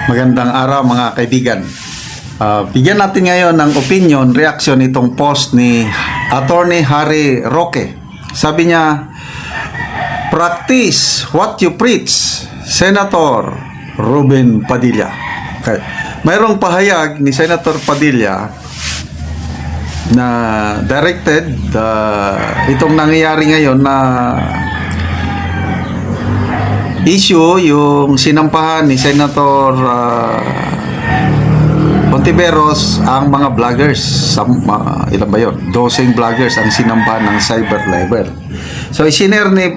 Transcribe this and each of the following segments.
Magandang araw mga kaibigan. Bigyan natin ngayon ng opinion, reaction itong post ni Attorney Harry Roque. Sabi niya, "Practice what you preach, Senator Ruben Padilla." Okay. Mayroong pahayag ni Senator Padilla na directed itong nangyayari ngayon na issue, yung sinampahan ni Senator Hontiveros ang mga vloggers. Ilan ba yun? 12 vloggers ang sinampahan ng cyber libel. So isinare ni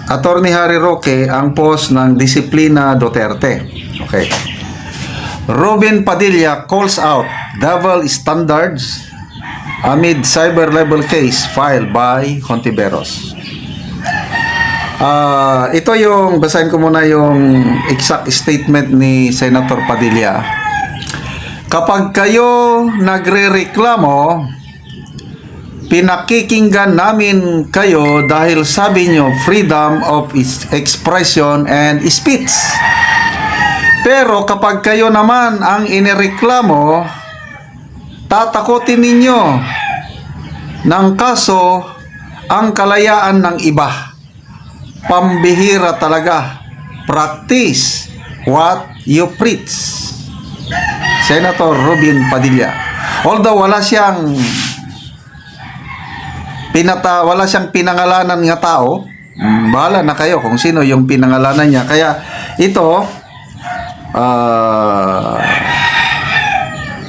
Attorney Harry Roque ang post ng Disiplina Duterte. Okay. Ruben Padilla calls out double standards amid cyber libel case filed by Hontiveros. Ito yung, basahin ko muna yung exact statement ni Senator Padilla. "Kapag kayo nagrereklamo, pinakikinggan namin kayo dahil sabi nyo freedom of expression and speech. Pero kapag kayo naman ang inireklamo, tatakotin ninyo ng kaso ang kalayaan ng iba. Pambihira talaga. Practice what you preach." Senator Ruben Padilla. Although wala siyang pinangalanan nga tao, bahala na kayo kung sino yung pinangalanan niya. Kaya ito,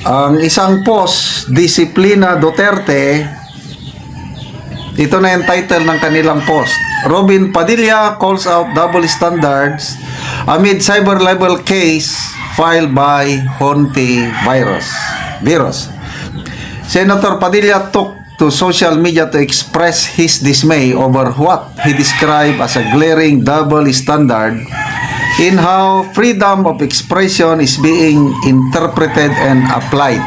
ang isang post, Disiplina Duterte, ito na yung title ng kanilang post. Ruben Padilla calls out double standards amid cyber libel case filed by Hontiveros. Senator Padilla took to social media to express his dismay over what he described as a glaring double standard in how freedom of expression is being interpreted and applied.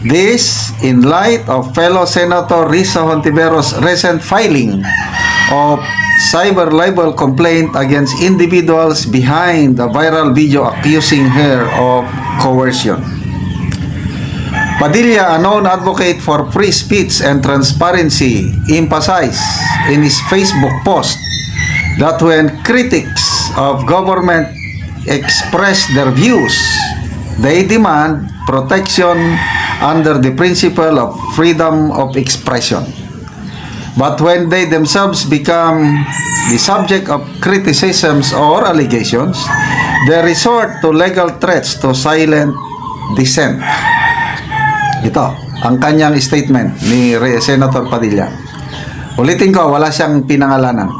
This in light of fellow Senator Risa Hontiveros' recent filing of cyber libel complaint against individuals behind the viral video accusing her of coercion. Padilla, a known advocate for free speech and transparency, emphasized in his Facebook post that when critics of government express their views, they demand protection under the principle of freedom of expression. But when they themselves become the subject of criticisms or allegations, they resort to legal threats to silent dissent. Ito, ang kanyang statement ni Senator Padilla. Ulitin ko, wala siyang pinangalanan.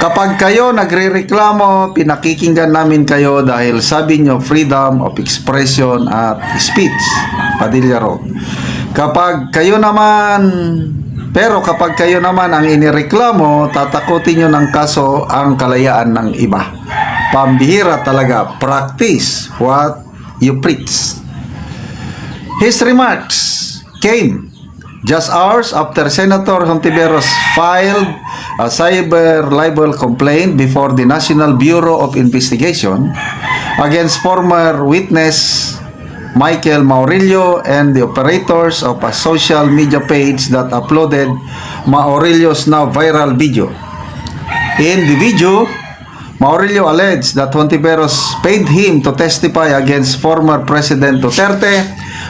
"Kapag kayo nagrereklamo, pinakikinggan namin kayo dahil sabi nyo freedom of expression at speech." Padilla wrote. Kapag kayo naman ang inireklamo, tatakutin nyo ng kaso ang kalayaan ng iba. Pambihira talaga. Practice what you preach. His remarks came just hours after Senator Hontiveros filed a cyber libel complaint before the National Bureau of Investigation against former witness Michael Maurilio and the operators of a social media page that uploaded Maurilio's now viral video. In the video, Maurilio alleged that Hontiveros paid him to testify against former President Duterte,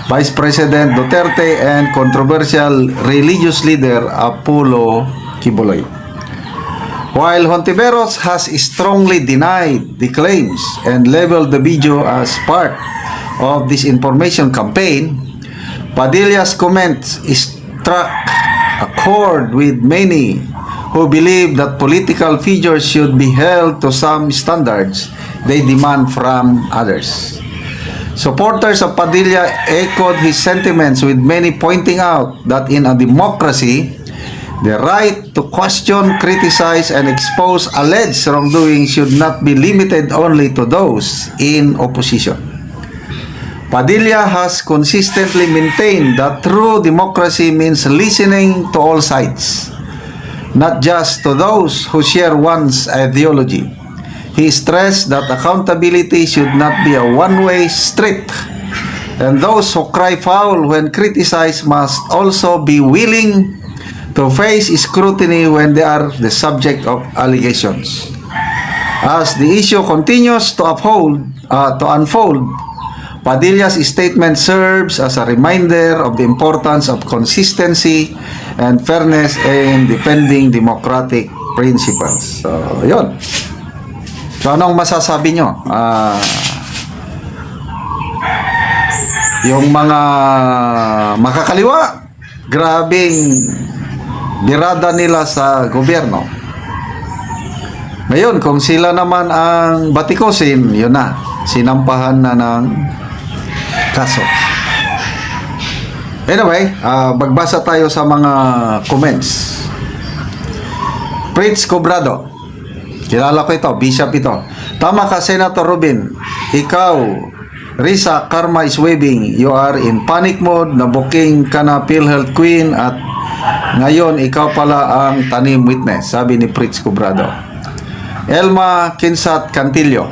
Vice President Duterte, and controversial religious leader Apollo Kibuloy. While Hontiveros has strongly denied the claims and labeled the video as part of this information campaign, Padilla's comments struck a chord with many who believe that political figures should be held to some standards they demand from others. Supporters of Padilla echoed his sentiments, with many pointing out that in a democracy, the right to question, criticize, and expose alleged wrongdoing should not be limited only to those in opposition. Padilla has consistently maintained that true democracy means listening to all sides, not just to those who share one's ideology. He stressed that accountability should not be a one-way street, and those who cry foul when criticized must also be willing to face scrutiny when they are the subject of allegations. As the issue continues to unfold, Padilla's statement serves as a reminder of the importance of consistency and fairness in defending democratic principles. So, yun. So, anong masasabi nyo? Yung mga makakaliwa, grabing birada nila sa gobyerno. Ngayon, kung sila naman ang batikosin, yun na, sinampahan na ng kaso. Anyway, magbasa tayo sa mga comments. Prince Cobrado, kilala ko ito, bishop ito. Tama ka, Senator Rubin. Ikaw, Risa, karma is waving. You are in panic mode, nabuking ka na PhilHealth Queen at ngayon ikaw pala ang tanim witness, sabi ni Prince Cobrado. Elma Kinsat Cantillo,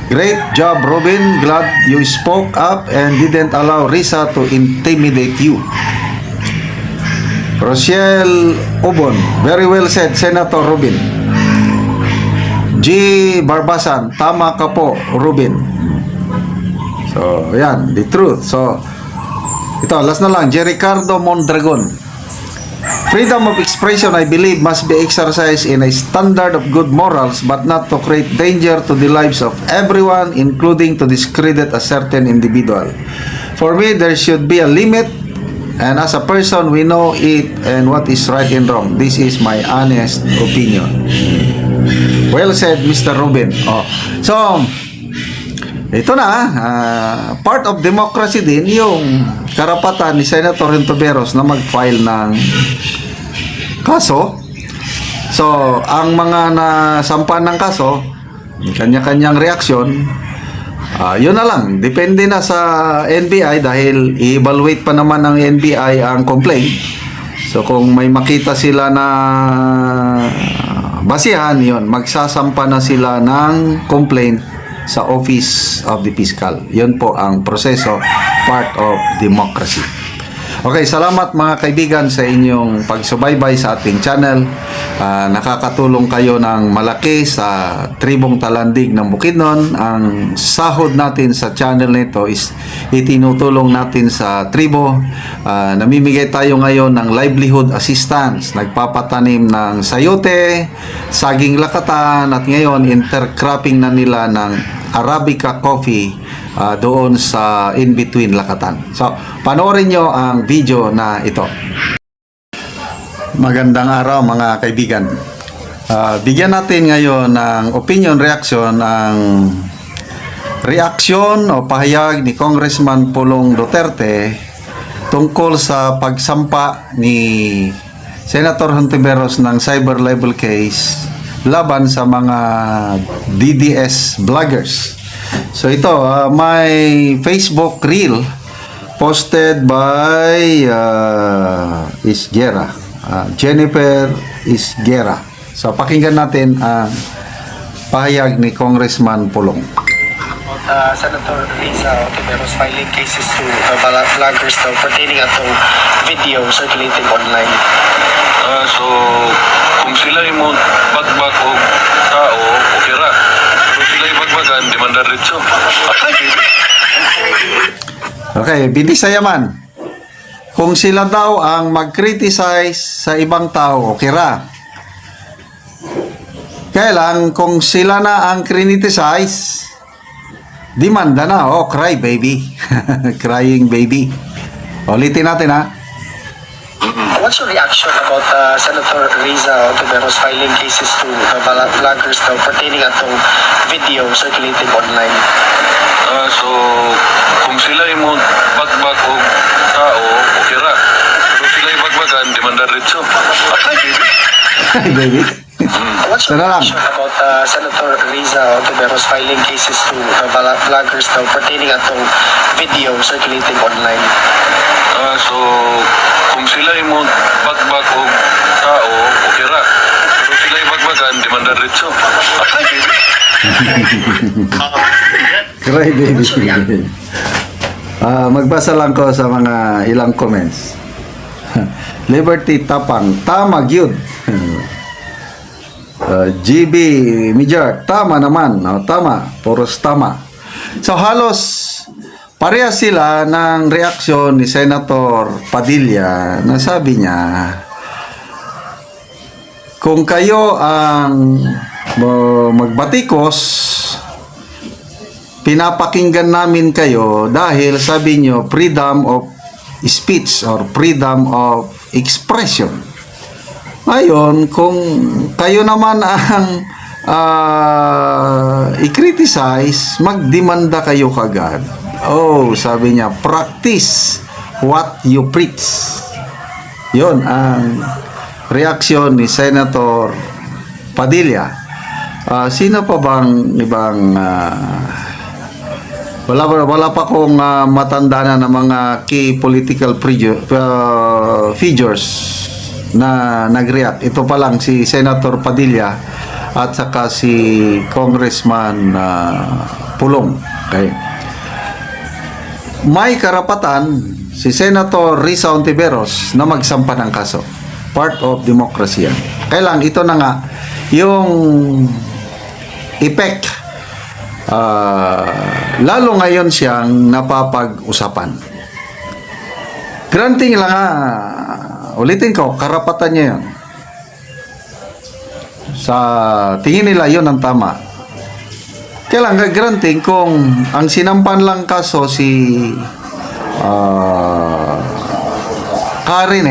great job, Robin. Glad you spoke up and didn't allow Risa to intimidate you. Rochelle Ubon, very well said, Senator Robin. G. Barbasan, tama ka po, Robin. So, yan, the truth. So, ito, last na lang, Jericardo Mondragon. Freedom of expression, I believe, must be exercised in a standard of good morals, but not to create danger to the lives of everyone, including to discredit a certain individual. For me, there should be a limit, and as a person, we know it and what is right and wrong. This is my honest opinion. Well said, Mr. Ruben. So, ito na, part of democracy din yung karapatan ni Senator Hontiveros na mag-file ng kaso. So, ang mga nasampan ng kaso, kanya-kanyang reaksyon, yun na lang, depende na sa NBI dahil i-evaluate pa naman ng NBI ang complaint. So, kung may makita sila na basihan, yun, magsasampa na sila ng complaint sa Office of the Fiscal. Yun po ang proseso, part of democracy. Okay, salamat mga kaibigan sa inyong pagsubaybay sa ating channel. Nakakatulong kayo ng malaki sa Tribong Talandig ng Bukidnon. Ang sahod natin sa channel nito is itinutulong natin sa tribo. Namimigay tayo ngayon ng livelihood assistance. Nagpapatanim ng sayote, saging lakatan, at ngayon intercropping na nila ng Arabica coffee doon sa in-between lakatan. So, panoorin nyo ang video na ito. Magandang araw mga kaibigan. Bigyan natin ngayon ng opinion reaction ang reaksyon o pahayag ni Congressman Pulong Duterte tungkol sa pagsampa ni Senator Hontiveros ng cyber libel case laban sa mga DDS vloggers. So ito, may Facebook reel posted by Isguera, Jennifer Isguera. So pakinggan natin ang pahayag ni Congressman Pulong. Senator Risa Hontiveros filing cases to vloggers daw pertaining atong video circulating online. So, kung sila yung bagbag o tao, okay ra. Kung sila yung bagbagan, di man daritso. Okay, Binisaya man. Kung sila daw ang mag-criticize sa ibang tao, okay ra. Kaya lang, kung sila na ang criticize, demanda na. Oh, cry baby. Crying baby. Ulitin natin ha. What's your reaction about Senator Risa Hontiveros filing cases to vloggers daw pertaining atong video circulating online? So, kung sila yung bagbag o tao, okay ra. Kung sila yung bagbagan, di man daritso. Cry baby. What's your reaction about Senator Risa Hontiveros filing cases to vloggers daw pertaining atong video circulating online? So, kung sila yung bagbag o tao, okay ra. Kung sila yung bagbagan, di man daritso. Cry baby. Magbasa lang ko sa mga ilang comments. Liberty Tapang, tama gyud. GB Mijar, tama naman. Tama, puros tama. So halos parehas sila ng reaksyon ni Senator Padilla na sabi niya, kung kayo ang magbatikos, pinapakinggan namin kayo dahil sabi nyo freedom of speech or freedom of expression. Ngayon, kung kayo naman ang i-criticize, magdemanda kayo kagad. Oh, sabi niya, practice what you preach. Yon ang reaksyon ni Senator Padilla. Sino pa bang ibang wala pa kong matanda na ng mga key political figures na nag-react. Ito pa lang si Senator Padilla at saka si Congressman Pulong. Okay. May karapatan si Senator Risa Hontiveros na magsampa ng kaso. Part of democracy yan. Kailang ito na nga yung effect, lalo ngayon siyang napapag-usapan. Granting lang ulitin ko, karapatan niya yun. Sa tingin nila yun ang tama. Kailang granting kung ang sinampan lang kaso si Karen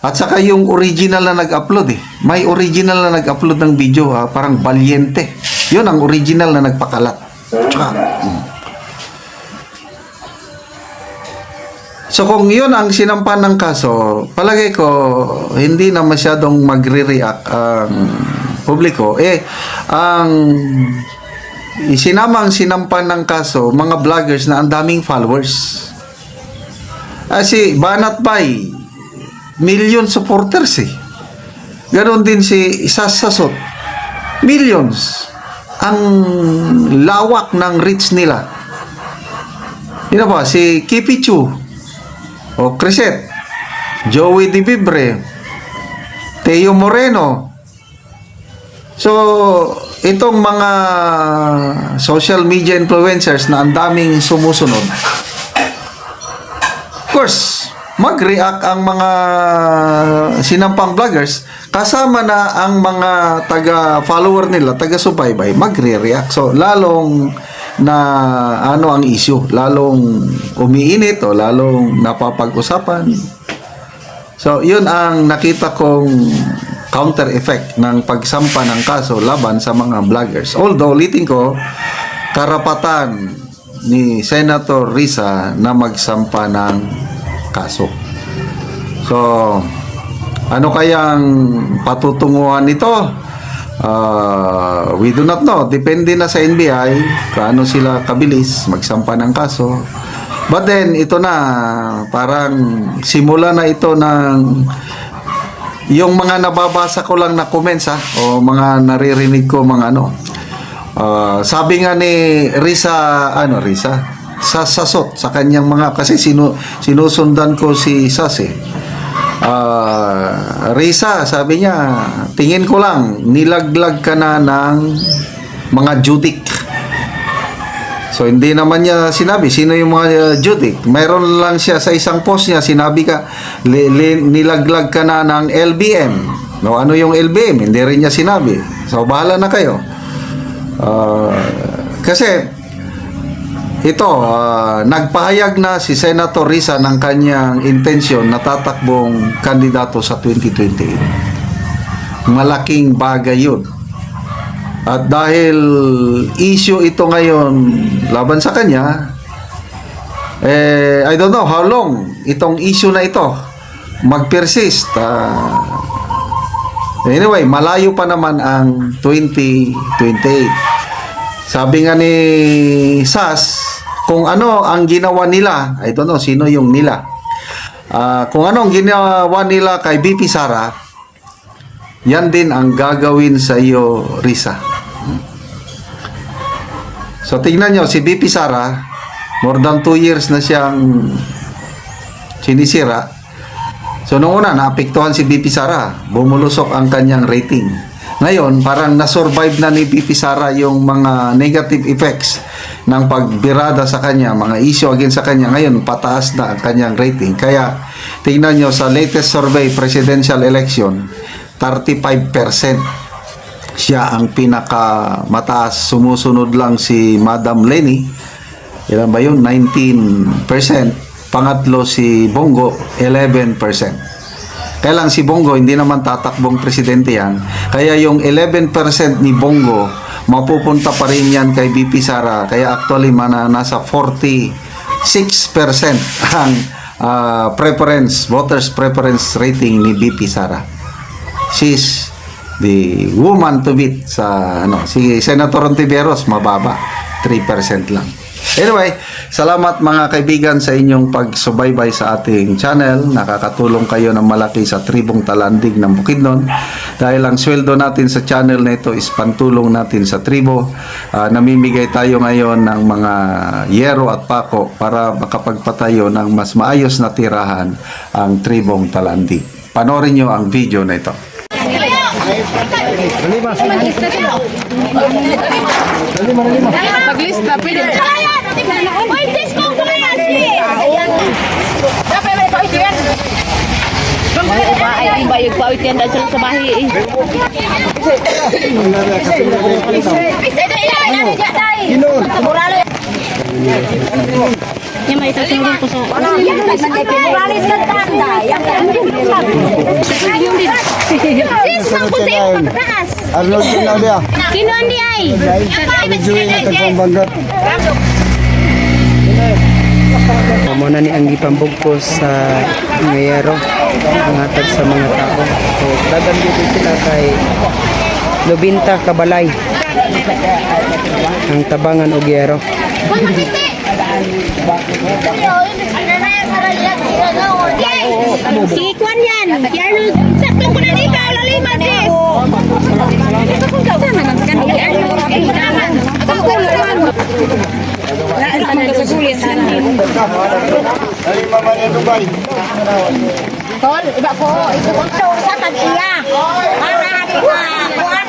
at saka yung original na nag-upload May original na nag-upload ng video parang Valiente. Yun ang original na nagpakalat. Tsaka, So kung yun ang sinampan ng kaso, palagay ko hindi na masyadong magre-react ang publiko. Ang sinampan ng kaso, mga vloggers na ang daming followers. Si Banat Bay, million supporters Ganon din si Sasasot, millions. Ang lawak ng reach nila. Yun ba, si Kipichu, o Crisette, Joey Di Bibre, Teo Moreno. So, itong mga social media influencers na ang daming sumusunod, of course, mag-react ang mga sinampang vloggers, kasama na ang mga taga-follower nila, taga-subaybay, magre-react. So, lalong na ang issue, lalong umiinit o lalong napapag-usapan. So, yun ang nakita kong counter effect ng pagsampa ng kaso laban sa mga vloggers. Although, ulitin ko, karapatan ni Senator Risa na magsampa ng kaso. So, ano kayang patutunguhan nito? We do not know. Depende na sa NBI kung sila kabilis magsampa ng kaso. But then, ito na, parang simula na ito ng yung mga nababasa ko lang na comments o mga naririnig ko mga sabi nga ni Risa Sasasot sa kanyang mga, kasi sinusundan ko si Sas Risa, sabi niya, tingin ko lang nilaglag ka na ng mga judik. So hindi naman niya sinabi sino yung mga judik. Mayroon lang siya sa isang post niya, sinabi ka nilaglag ka na ng LBM. No, ano yung LBM? Hindi rin niya sinabi. So bahala na kayo. Kasi ito, nagpahayag na si Senator Risa ng kanyang intensyon na tatakbong kandidato sa 2028. Malaking bagay yun. At dahil issue ito ngayon laban sa kanya, I don't know how long itong issue na ito mag-persist. Anyway, malayo pa naman ang 2028. Sabi nga ni Sas, kung ano ang ginawa nila, I don't know sino yung nila. Kung ano ang ginawa nila kay BP Sara, yan din ang gagawin sa iyo, Risa. So tingnan nyo, si BP Sara, more than 2 years na siyang sinisira. So noong una, naapektuhan si BP Sara, bumulusok ang kanyang rating. Ngayon, parang nasurvive na ni BP Sara yung mga negative effects ng pagbirada sa kanya, mga issue against sa kanya. Ngayon, pataas na ang kanyang rating. Kaya, tingnan nyo sa latest survey, presidential election, 35%. Siya ang pinakamataas. Sumusunod lang si Madam Leni. Ilan ba yun? 19%. Pangatlo si Bongo, 11%. Kaya lang si Bongo, hindi naman tatakbong presidente yan. Kaya yung 11% ni Bongo, mapupunta pa rin yan kay BP Sara. Kaya actually, nasa 46% ang voters preference rating ni BP Sara. She's the woman to beat sa si Senator Ontiveros, mababa, 3% lang. Anyway, salamat mga kaibigan sa inyong pagsubaybay sa ating channel. Nakakatulong kayo ng malaki sa tribong Talandig ng Bukidnon. Dahil ang sweldo natin sa channel na ito is pantulong natin sa tribo. Namimigay tayo ngayon ng mga yero at pako para makapagpatayo ng mas maayos na tirahan ang tribong Talandig. Panoorin nyo ang video na ito. Paglista, pwede. Ay, bayag pa ito yan dahil sa bahay. Yan may tatulong ko sa... Muralis ka tanda. Sis, mabuti yung pagtaas. Arnold Sinadia. Sino andi ay? Juwi na tagbangbangat. Amo na ni ang gipambugkos sa ngayero ang hatag sa mga tao. So, dagan dito sila kay Lubinta Kabalay ang tabangan og yero. Si Kwan yan. Arnold, sakto ko na di ka. Lalima, sis. Tol, iba ko. Ito sa tag-iya. Para di ka. Kwan.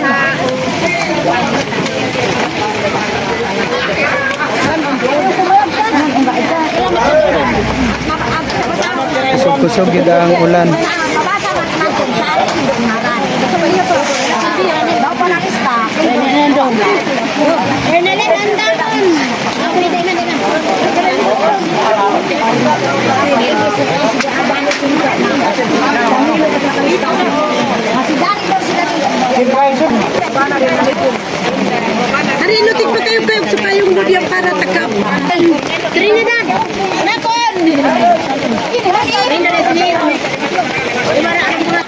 Kusog-kusog yun ang ulan. Harinutik pa kayo sa payong budya para takap. Trinidad. Nakon. Trinidad sini. Gimana ada bunga?